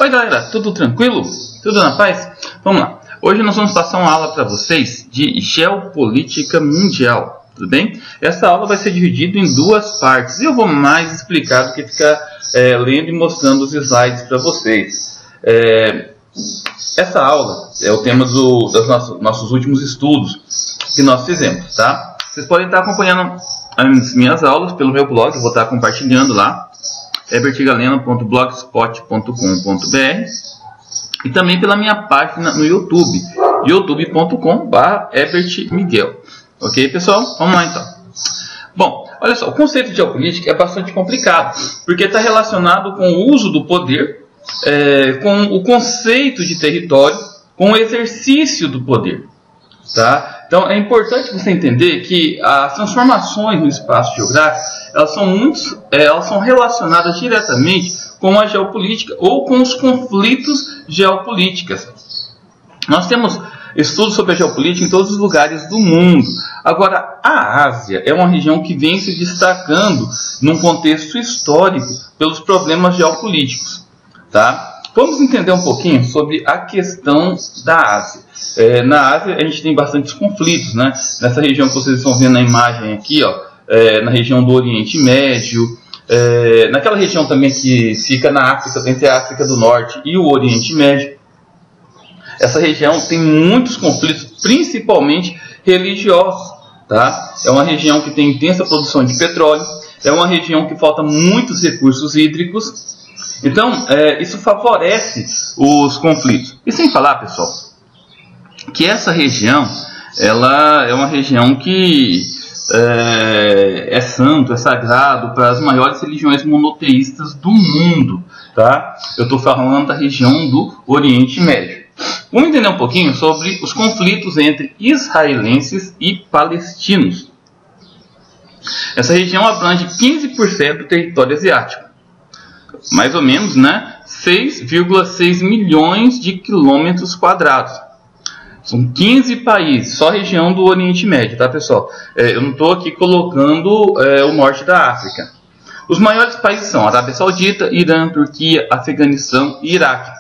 Oi galera, tudo tranquilo? Tudo na paz? Vamos lá. Hoje nós vamos passar uma aula para vocês de geopolítica mundial, tudo bem? Essa aula vai ser dividida em duas partes e eu vou mais explicar do que ficar lendo e mostrando os slides para vocês. Essa aula é o tema dos nossos últimos estudos que nós fizemos, tá? Vocês podem estar acompanhando as minhas aulas pelo meu blog, eu vou estar compartilhando lá, hebertgaleno.blogspot.com.br, e também pela minha página no YouTube, youtube.com/hebertmiguel. Ok, pessoal? Vamos lá então. Bom, olha só, o conceito de geopolítica é bastante complicado, porque está relacionado com o uso do poder, com o conceito de território, com o exercício do poder. Tá? Então é importante você entender que as transformações no espaço geográfico elas são relacionadas diretamente com a geopolítica ou com os conflitos geopolíticos. Nós temos estudos sobre a geopolítica em todos os lugares do mundo. Agora, a Ásia é uma região que vem se destacando num contexto histórico pelos problemas geopolíticos. Tá? Vamos entender um pouquinho sobre a questão da Ásia. Na Ásia a gente tem bastantes conflitos, né? Nessa região que vocês estão vendo na imagem aqui, ó, na região do Oriente Médio, naquela região também que fica na África, entre a África do Norte e o Oriente Médio. Essa região tem muitos conflitos, principalmente religiosos. Tá? É uma região que tem intensa produção de petróleo, é uma região que falta muitos recursos hídricos. Então, isso favorece os conflitos. E sem falar, pessoal, que essa região ela é uma região que é santo, é sagrado para as maiores religiões monoteístas do mundo. Tá? Eu estou falando da região do Oriente Médio. Vamos entender um pouquinho sobre os conflitos entre israelenses e palestinos. Essa região abrange 15% do território asiático. Mais ou menos, né, 6,6 milhões de quilômetros quadrados. São 15 países, só a região do Oriente Médio, tá, pessoal? Eu não estou aqui colocando o norte da África. Os maiores países são Arábia Saudita, Irã, Turquia, Afeganistão e Iraque.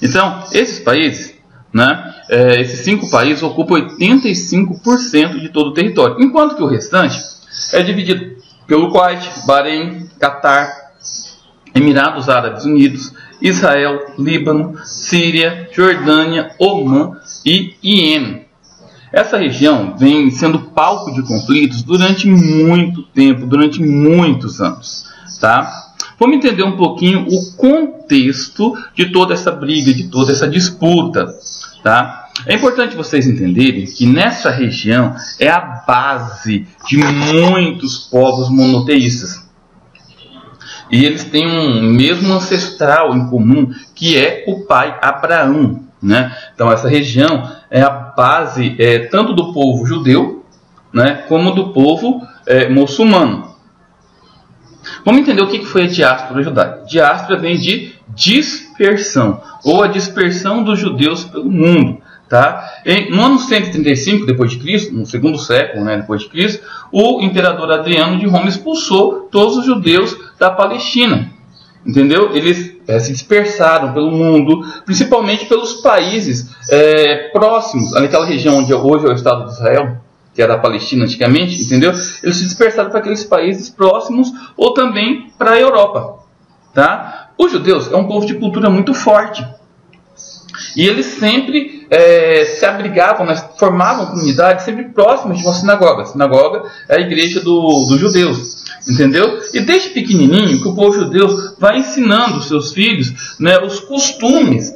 Então, esses países, né, esses 5 países ocupam 85% de todo o território, enquanto que o restante é dividido pelo Kuwait, Bahrein, Catar, Emirados Árabes Unidos, Israel, Líbano, Síria, Jordânia, Omã e Iêmen. Essa região vem sendo palco de conflitos durante muito tempo, durante muitos anos. Tá? Vamos entender um pouquinho o contexto de toda essa briga, de toda essa disputa. Tá? É importante vocês entenderem que nessa região é a base de muitos povos monoteístas. E eles têm um mesmo ancestral em comum, que é o pai Abraão. Né? Então essa região é a base tanto do povo judeu, né, como do povo muçulmano. Vamos entender o que foi a diáspora judaica. Diáspora vem de dispersão, ou a dispersão dos judeus pelo mundo. Tá? No ano 135 d.C., no segundo século, né, depois de Cristo, o imperador Adriano de Roma expulsou todos os judeus da Palestina. Entendeu? Eles se dispersaram pelo mundo, principalmente pelos países próximos, naquela região onde hoje é o Estado de Israel, que era a Palestina antigamente, entendeu? Eles se dispersaram para aqueles países próximos ou também para a Europa. Tá? Os judeus é um povo de cultura muito forte. E eles sempre se abrigavam, formavam comunidades sempre próximas de uma sinagoga. A sinagoga é a igreja dos judeus, entendeu? E desde pequenininho que o povo judeu vai ensinando os seus filhos, né, os costumes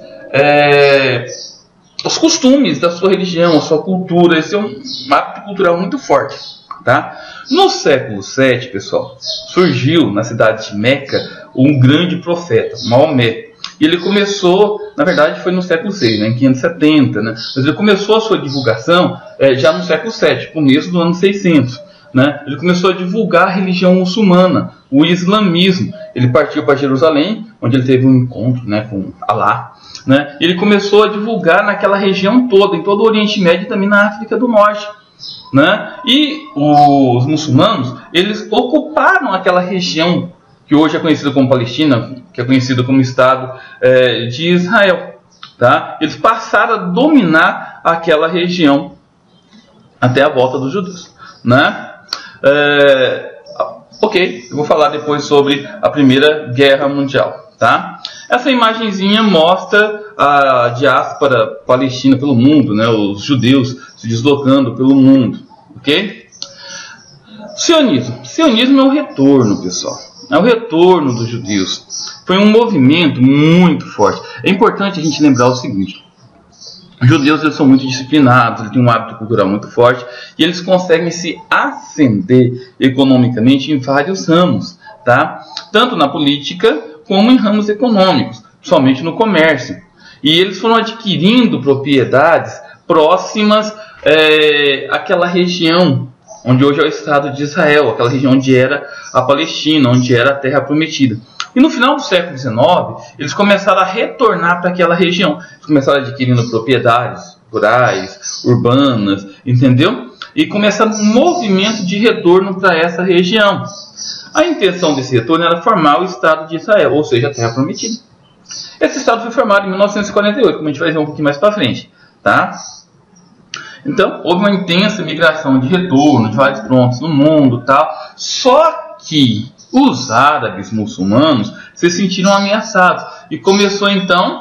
da sua religião, a sua cultura. Esse é um hábito cultural muito forte. Tá? No século VII, pessoal, surgiu na cidade de Meca um grande profeta, Maomé. E ele começou, na verdade foi no século VI, né, em 570, né, mas ele começou a sua divulgação já no século VII, começo do ano 600. Né, ele começou a divulgar a religião muçulmana, o islamismo. Ele partiu para Jerusalém, onde ele teve um encontro, né, com Alá. Né, ele começou a divulgar naquela região toda, em todo o Oriente Médio e também na África do Norte. Né, e os muçulmanos, eles ocuparam aquela região que hoje é conhecido como Palestina, que é conhecido como Estado de Israel. Tá? Eles passaram a dominar aquela região até a volta dos judeus. Né? Ok, eu vou falar depois sobre a Primeira Guerra Mundial. Tá? Essa imagenzinha mostra a diáspora palestina pelo mundo, né? Os judeus se deslocando pelo mundo. Ok? Sionismo. Sionismo é o retorno, pessoal. É o retorno dos judeus. Foi um movimento muito forte. É importante a gente lembrar o seguinte. Os judeus, eles são muito disciplinados, eles têm um hábito cultural muito forte e eles conseguem se ascender economicamente em vários ramos, tá? Tanto na política como em ramos econômicos, somente no comércio. E eles foram adquirindo propriedades próximas àquela região onde hoje é o Estado de Israel, aquela região onde era a Palestina, onde era a Terra Prometida. E no final do século XIX, eles começaram a retornar para aquela região. Eles começaram adquirindo propriedades rurais, urbanas, entendeu? E começaram um movimento de retorno para essa região. A intenção desse retorno era formar o Estado de Israel, ou seja, a Terra Prometida. Esse Estado foi formado em 1948, como a gente vai ver um pouquinho mais para frente. Tá? Então, houve uma intensa migração de retorno de vários frontes no mundo. Tal. Só que os árabes muçulmanos se sentiram ameaçados e começou então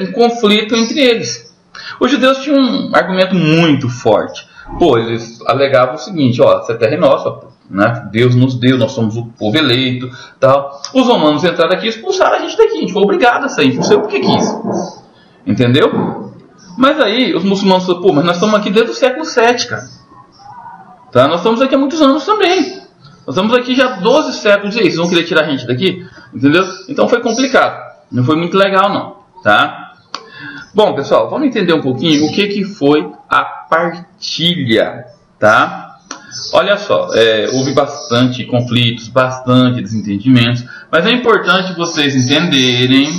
um conflito entre eles. Os judeus tinham um argumento muito forte. Pô, eles alegavam o seguinte: ó, essa terra é nossa, né? Deus nos deu, nós somos o povo eleito, tal. Os romanos entraram aqui e expulsaram a gente daqui, a gente foi obrigado a sair, não sei porque quis, entendeu? Mas aí os muçulmanos falaram: pô, mas nós estamos aqui desde o século VII, cara. Tá? Nós estamos aqui há muitos anos também. Nós estamos aqui já há 12 séculos e aí, vocês vão querer tirar a gente daqui? Entendeu? Então foi complicado. Não foi muito legal, não. Tá? Bom, pessoal, vamos entender um pouquinho o que foi a partilha. Tá? Olha só, houve bastante conflitos, bastante desentendimentos, mas é importante vocês entenderem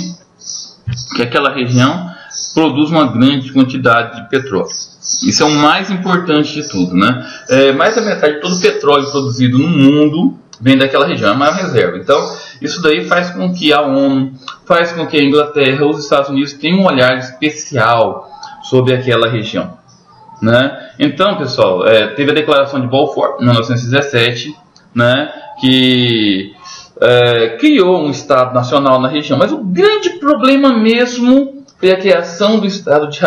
que aquela região produz uma grande quantidade de petróleo. Isso é o mais importante de tudo, né? Mais da metade de todo o petróleo produzido no mundo vem daquela região, é uma reserva. Então, isso daí faz com que a ONU, faz com que a Inglaterra, os Estados Unidos tenham um olhar especial sobre aquela região, né? Então, pessoal, teve a Declaração de Balfour, em 1917, né? Que criou um Estado nacional na região. Mas o grande problema mesmo foi a criação do Estado de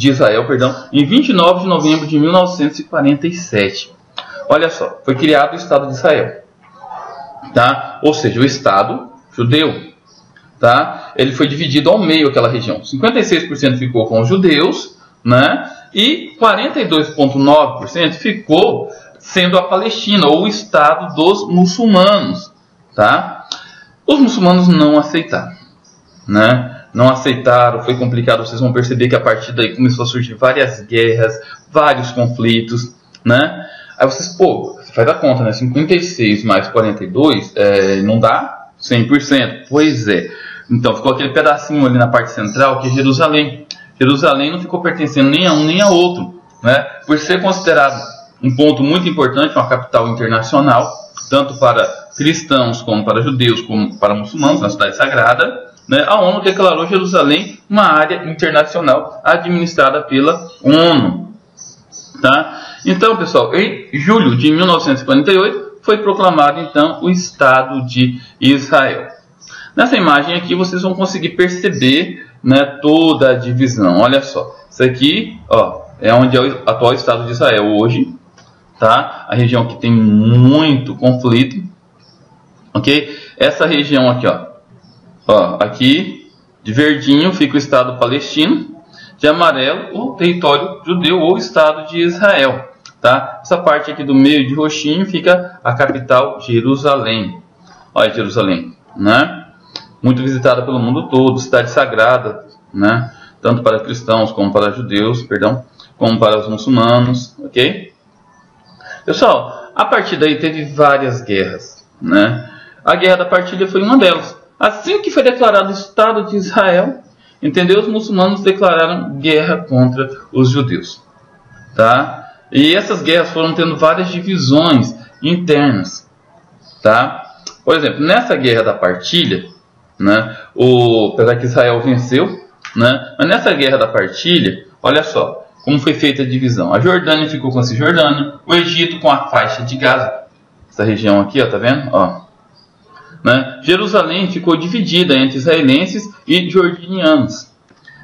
Israel, em 29 de novembro de 1947. Olha só, foi criado o Estado de Israel, tá? Ou seja, o Estado judeu, tá? Ele foi dividido ao meio aquela região. 56% ficou com os judeus, né? E 42,9% ficou sendo a Palestina, ou o Estado dos muçulmanos, tá? Os muçulmanos não aceitaram, né? Não aceitaram, foi complicado. Vocês vão perceber que a partir daí começou a surgir várias guerras, vários conflitos, né? Aí vocês, pô, você faz a conta, né? 56 mais 42 não dá 100%. Pois é. Então ficou aquele pedacinho ali na parte central que é Jerusalém. Jerusalém não ficou pertencendo nem a um nem a outro, né? Por ser considerado um ponto muito importante, uma capital internacional, tanto para cristãos como para judeus, como para muçulmanos, na cidade sagrada, né? A ONU declarou Jerusalém uma área internacional administrada pela ONU. Tá? Então, pessoal, em julho de 1948 foi proclamado então o Estado de Israel. Nessa imagem aqui vocês vão conseguir perceber, né, toda a divisão. Olha só, isso aqui, ó, é onde é o atual Estado de Israel hoje, tá? A região que tem muito conflito, ok? Essa região aqui, ó, aqui de verdinho fica o Estado palestino, de amarelo o território judeu ou Estado de Israel, tá? Essa parte aqui do meio de roxinho fica a capital Jerusalém. Olha Jerusalém, né? Muito visitada pelo mundo todo, cidade sagrada, né? Tanto para cristãos como para judeus, como para os muçulmanos, ok? Pessoal, a partir daí teve várias guerras, né? A Guerra da Partilha foi uma delas. Assim que foi declarado o Estado de Israel, entendeu? Os muçulmanos declararam guerra contra os judeus, tá? E essas guerras foram tendo várias divisões internas, tá? Por exemplo, nessa guerra da partilha, né, apesar que Israel venceu, né, mas nessa guerra da partilha, olha só como foi feita a divisão. A Jordânia ficou com a Cisjordânia, o Egito com a faixa de Gaza, essa região aqui, ó, tá vendo? Ó, né? Jerusalém ficou dividida entre israelenses e jordanianos.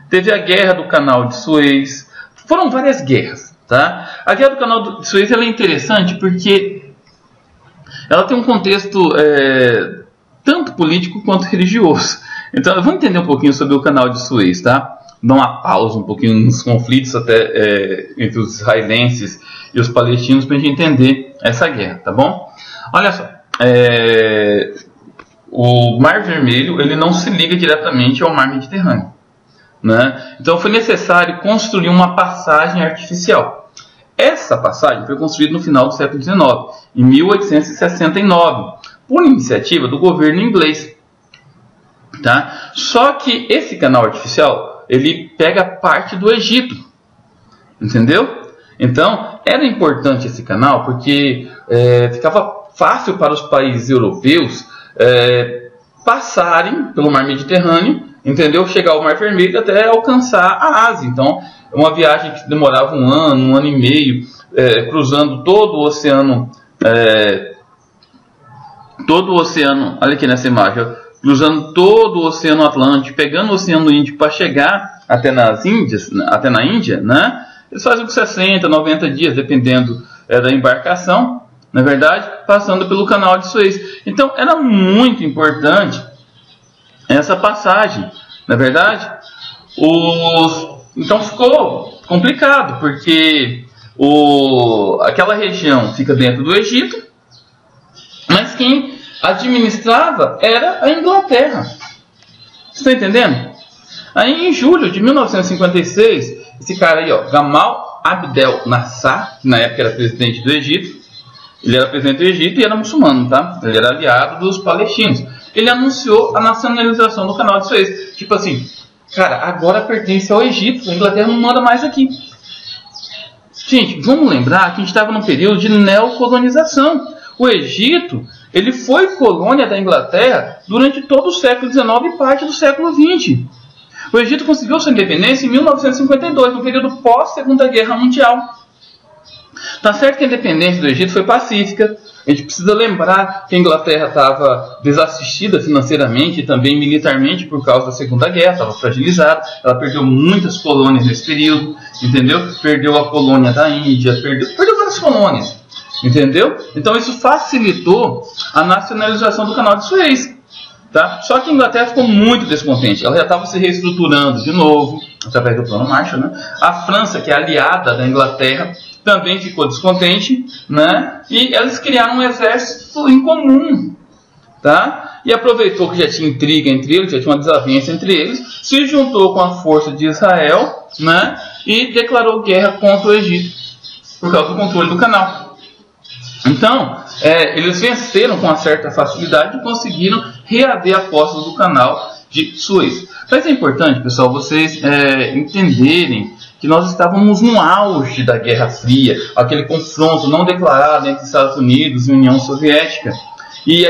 Teve a guerra do Canal de Suez, foram várias guerras, tá? A guerra do Canal de Suez ela é interessante porque ela tem um contexto tanto político quanto religioso. Então, vamos entender um pouquinho sobre o Canal de Suez, tá? Dar uma pausa um pouquinho nos conflitos até entre os israelenses e os palestinos para a gente entender essa guerra, tá bom? Olha só, o Mar Vermelho ele não se liga diretamente ao Mar Mediterrâneo, né? Então foi necessário construir uma passagem artificial. Essa passagem foi construída no final do século XIX, em 1869, por iniciativa do governo inglês, tá? Só que esse canal artificial ele pega parte do Egito, entendeu? Então era importante esse canal porque ficava fácil para os países europeus passarem pelo Mar Mediterrâneo, entendeu? Chegar ao Mar Vermelho até alcançar a Ásia. Então, uma viagem que demorava um ano e meio, cruzando todo o oceano, olha aqui nessa imagem, cruzando todo o Oceano Atlântico, pegando o Oceano Índico para chegar até na Índia, né? Eles fazem com 60, 90 dias, dependendo da embarcação, na verdade, passando pelo Canal de Suez. Então, era muito importante essa passagem, na verdade. Então, ficou complicado, porque aquela região fica dentro do Egito, mas quem administrava era a Inglaterra. Você está entendendo? Aí, em julho de 1956, esse cara aí, ó, Gamal Abdel Nasser, que na época era presidente do Egito, ele era presidente do Egito e era muçulmano, tá? Ele era aliado dos palestinos. Ele anunciou a nacionalização do Canal de Suez. Tipo assim, cara, agora pertence ao Egito, a Inglaterra não manda mais aqui. Gente, vamos lembrar que a gente estava num período de neocolonização. O Egito, ele foi colônia da Inglaterra durante todo o século XIX e parte do século XX. O Egito conseguiu sua independência em 1952, no período pós-Segunda Guerra Mundial. Tá certo que a independência do Egito foi pacífica. A gente precisa lembrar que a Inglaterra estava desassistida financeiramente e também militarmente por causa da Segunda Guerra, estava fragilizada. Ela perdeu muitas colônias nesse período, entendeu? Perdeu a colônia da Índia, perdeu várias colônias, entendeu? Então isso facilitou a nacionalização do Canal de Suez. Tá? Só que a Inglaterra ficou muito descontente. Ela já estava se reestruturando de novo, através do Plano Marshall, né? A França, que é aliada da Inglaterra, também ficou descontente, né? E eles criaram um exército em comum, tá? E aproveitou que já tinha intriga entre eles, já tinha uma desavença entre eles, se juntou com a força de Israel, né? E declarou guerra contra o Egito, por causa do controle do canal. Então, eles venceram com uma certa facilidade e conseguiram reaver a posse do Canal de Suez. Mas é importante, pessoal, vocês entenderem que nós estávamos no auge da Guerra Fria, aquele confronto não declarado entre Estados Unidos e União Soviética. E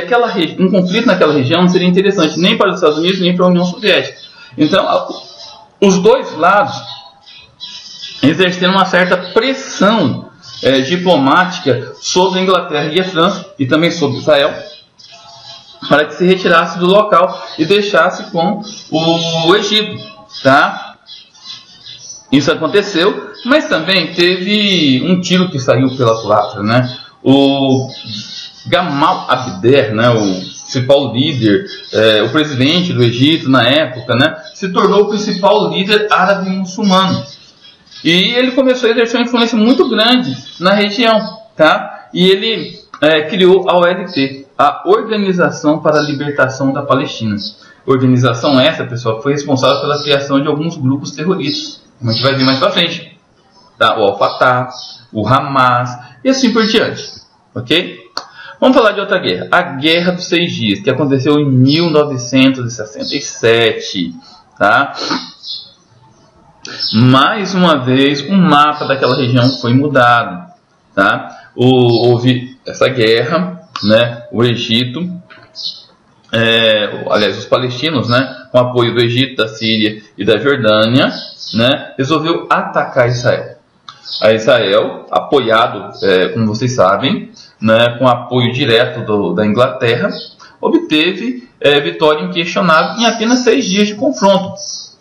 um conflito naquela região não seria interessante nem para os Estados Unidos nem para a União Soviética. Então, os dois lados exerceram uma certa pressão diplomática sobre a Inglaterra e a França, e também sobre Israel, para que se retirasse do local e deixasse com o Egito, tá? Isso aconteceu, mas também teve um tiro que saiu pela culatra, né? O Gamal Abdel, né, o principal líder, o presidente do Egito na época, né, se tornou o principal líder árabe muçulmano. E ele começou a exercer uma influência muito grande na região, tá? E ele criou a OLP, a Organização para a Libertação da Palestina. Organização essa, pessoal, foi responsável pela criação de alguns grupos terroristas, como a gente vai ver mais pra frente, tá? O Al-Fatah, o Hamas e assim por diante, ok? Vamos falar de outra guerra, a Guerra dos 6 Dias, que aconteceu em 1967, tá? Mais uma vez, o mapa daquela região foi mudado, tá? Houve essa guerra, né? O Egito aliás, os palestinos, né, com apoio do Egito, da Síria e da Jordânia, né, resolveu atacar Israel. A Israel, apoiado, como vocês sabem, né, com apoio direto da Inglaterra, obteve vitória inquestionável em apenas 6 dias de confronto,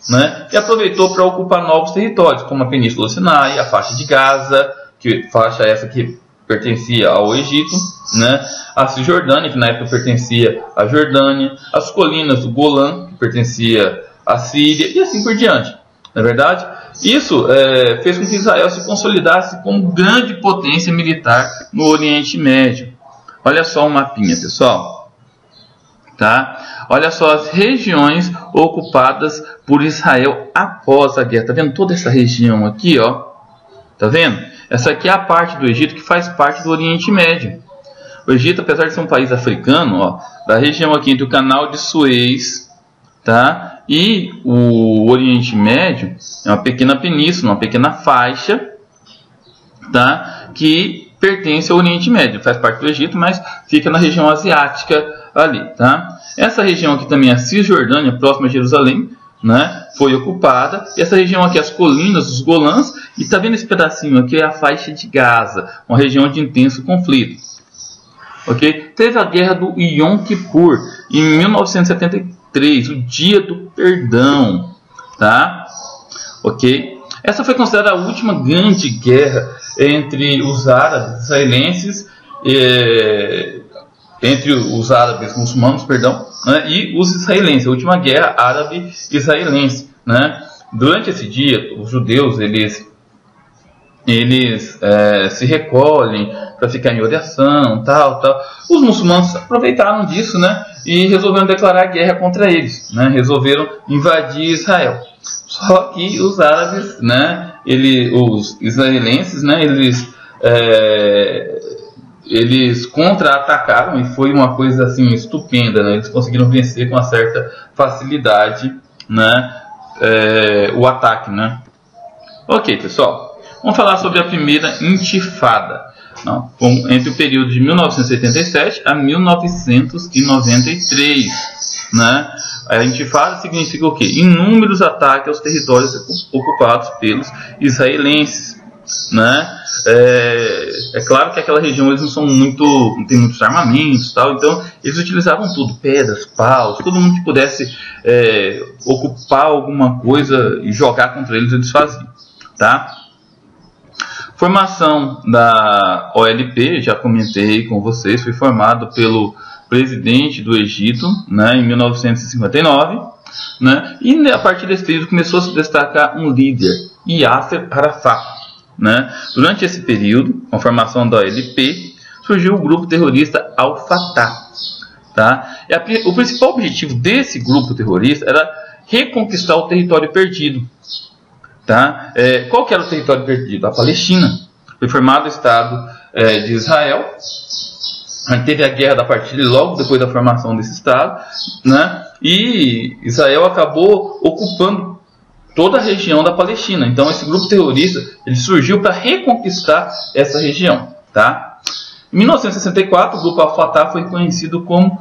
né, e aproveitou para ocupar novos territórios, como a Península do Sinai, a faixa de Gaza, faixa essa que pertencia ao Egito, né, a Cisjordânia, que na época pertencia à Jordânia, as colinas do Golã, que pertencia à Síria, e assim por diante. Não é verdade? Isso fez com que Israel se consolidasse como grande potência militar no Oriente Médio. Olha só um mapinha, pessoal. Tá? Olha só as regiões ocupadas por Israel após a guerra. Tá vendo toda essa região aqui, ó? Tá vendo? Essa aqui é a parte do Egito que faz parte do Oriente Médio. O Egito, apesar de ser um país africano, ó, da região aqui entre o Canal de Suez, tá? E o Oriente Médio é uma pequena península, uma pequena faixa, tá? Que pertence ao Oriente Médio, faz parte do Egito, mas fica na região asiática ali, tá? Essa região aqui também é a Cisjordânia, próxima a Jerusalém, né? Foi ocupada. Essa região aqui, as colinas, os Golãs, e tá vendo esse pedacinho aqui é a faixa de Gaza, uma região de intenso conflito. Ok? Teve a guerra do Yom Kippur em 1973, o dia do perdão, tá? Ok? Essa foi considerada a última grande guerra entre os árabes israelenses, entre os árabes muçulmanos, perdão, né, e os israelenses, a última guerra árabe-israelense, né? Durante esse dia, os judeus eles se recolhem para ficar em oração, tal. Os muçulmanos aproveitaram disso, né, e resolveram declarar guerra contra eles, né? Resolveram invadir Israel. Só que os árabes, né, os israelenses, né, eles contra-atacaram e foi uma coisa assim estupenda, né? Eles conseguiram vencer com uma certa facilidade, né, o ataque, né? Ok, pessoal. Vamos falar sobre a primeira intifada, não, entre o período de 1987 a 1993, né? A intifada significa o quê? Inúmeros ataques aos territórios ocupados pelos israelenses, né? É claro que aquela região eles não tem muitos armamentos, tal, então eles utilizavam tudo, pedras, paus, todo mundo que pudesse ocupar alguma coisa e jogar contra eles faziam, tá? Formação da OLP, já comentei com vocês, foi formado pelo presidente do Egito, né, em 1959, né, e a partir desse período começou a se destacar um líder, Yasser Arafat, né. Durante esse período, com a formação da OLP, surgiu o grupo terrorista Al-Fatah, tá? O principal objetivo desse grupo terrorista era reconquistar o território perdido. Tá? Qual que era o território perdido? A Palestina. Foi formado o Estado de Israel. Teve a guerra da partilha logo depois da formação desse Estado, né? E Israel acabou ocupando toda a região da Palestina. Então esse grupo terrorista ele surgiu para reconquistar essa região. Tá? Em 1964 o grupo Al-Fatah foi conhecido como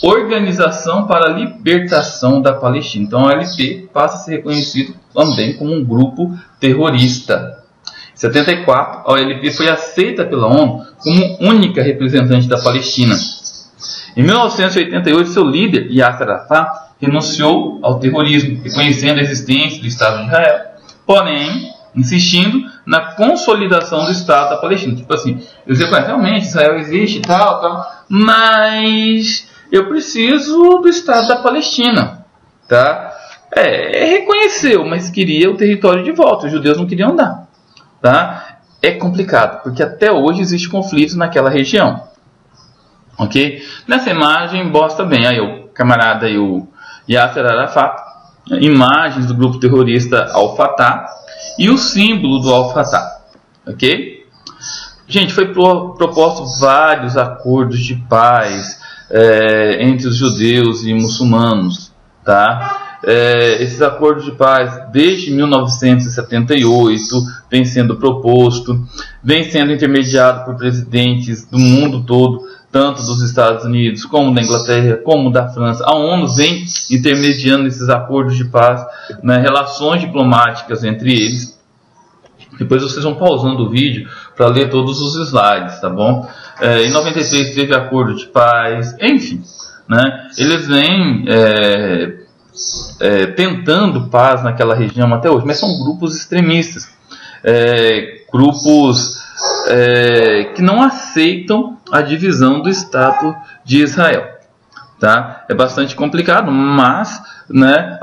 Organização para a Libertação da Palestina. Então a OLP passa a ser reconhecido também como um grupo terrorista. Em 74, a OLP foi aceita pela ONU como única representante da Palestina. Em 1988, seu líder, Yasser Arafat, renunciou ao terrorismo, reconhecendo a existência do Estado de Israel, porém insistindo na consolidação do Estado da Palestina. Tipo assim, eles reconhecem, realmente Israel existe e tal, mas eu preciso do Estado da Palestina, tá? Reconheceu, mas queria o território de volta. Os judeus não queriam dar, tá? É complicado, porque até hoje existe conflito naquela região, ok? Nessa imagem mostra bem aí o camarada e o Yasser Arafat, imagens do grupo terrorista Al-Fatah e o símbolo do Al-Fatah, ok? Gente, foi proposto vários acordos de paz entre os judeus e muçulmanos, tá? Esses acordos de paz desde 1978 vem sendo proposto, vem sendo intermediado por presidentes do mundo todo tanto dos Estados Unidos, como da Inglaterra, como da França. A ONU vem intermediando esses acordos de paz, né, relações diplomáticas entre eles. Depois vocês vão pausando o vídeo para ler todos os slides, tá bom? Em 93 teve acordo de paz, enfim, né, eles vêm tentando paz naquela região até hoje, mas são grupos extremistas, grupos que não aceitam a divisão do Estado de Israel, tá? É bastante complicado, mas, né,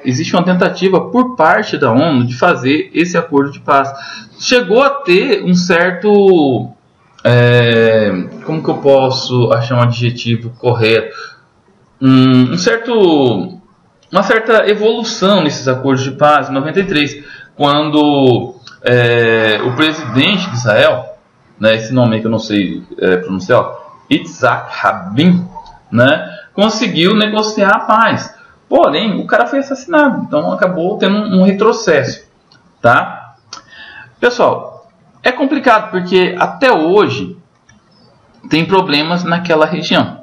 existe uma tentativa por parte da ONU de fazer esse acordo de paz. Chegou a ter um certo, como que eu posso achar um adjetivo correto, uma certa evolução nesses acordos de paz em 93, quando o presidente de Israel, né, esse nome aí que eu não sei pronunciar, Yitzhak Rabin, né, conseguiu negociar a paz. Porém, o cara foi assassinado, então acabou tendo um retrocesso, tá? Pessoal, é complicado porque até hoje tem problemas naquela região,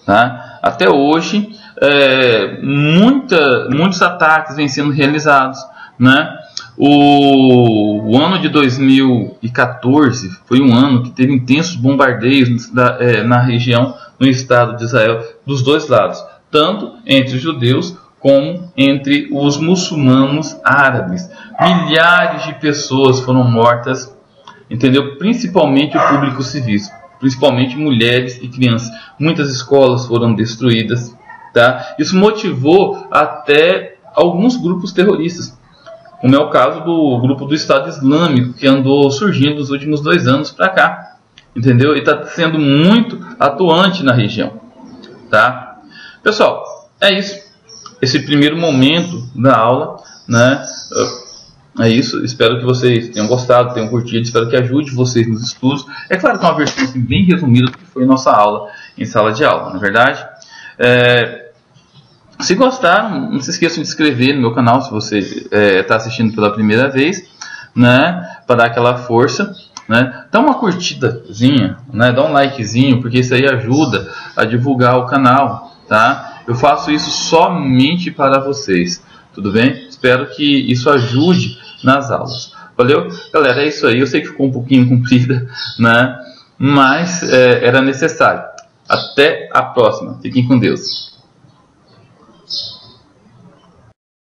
tá? Até hoje, muitos ataques vêm sendo realizados, né? O ano de 2014 foi um ano que teve intensos bombardeios na região, no Estado de Israel, dos dois lados, tanto entre os judeus como entre os muçulmanos árabes. Milhares de pessoas foram mortas, entendeu? Principalmente o público civil, principalmente mulheres e crianças. Muitas escolas foram destruídas, tá? Isso motivou até alguns grupos terroristas, como é o caso do grupo do Estado Islâmico, que andou surgindo nos últimos 2 anos para cá, entendeu? E está sendo muito atuante na região, tá? Pessoal, é isso. Esse primeiro momento da aula, né? É isso. Espero que vocês tenham gostado, tenham curtido. Espero que ajude vocês nos estudos. É claro que é uma versão assim, bem resumida do que foi nossa aula em sala de aula, não é verdade? Se gostaram, não se esqueçam de se inscrever no meu canal se você está assistindo pela primeira vez, né, para dar aquela força, né? Dá uma curtidazinha, né? Dá um likezinho, porque isso aí ajuda a divulgar o canal, tá? Eu faço isso somente para vocês, tudo bem? Espero que isso ajude nas aulas. Valeu? Galera, é isso aí. Eu sei que ficou um pouquinho comprida, né? Mas era necessário. Até a próxima. Fiquem com Deus.